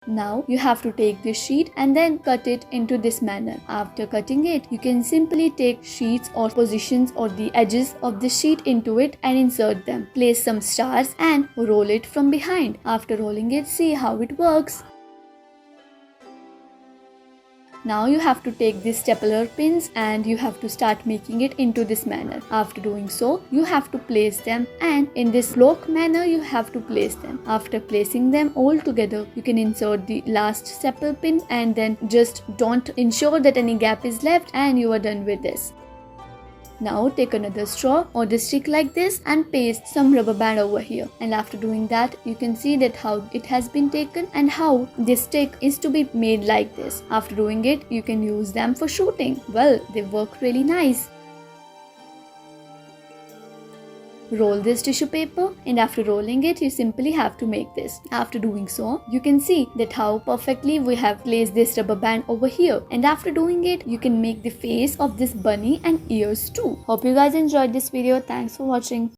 Now you have to take this sheet and then cut it into this manner. After cutting it, you can simply take sheets or positions or the edges of the sheet into it and insert them. Place some stars and roll it from behind. After rolling it, see how it works. Now you have to take these stapler pins and you have to start making it into this manner. After doing so, you have to place them, and in this block manner you have to place them. After placing them all together, you can insert the last staple pin and then just don't ensure that any gap is left, and you are done with this. Now take another straw or the stick like this and paste some rubber band over here, and after doing that you can see that how it has been taken and how this stick is to be made like this. After doing it, you can use them for shooting. Well, they work really nice. Roll this tissue paper, and after rolling it, you simply have to make this. After doing so, you can see that how perfectly we have placed this rubber band over here, and after doing it, you can make the face of this bunny and ears too. Hope you guys enjoyed this video. Thanks for watching.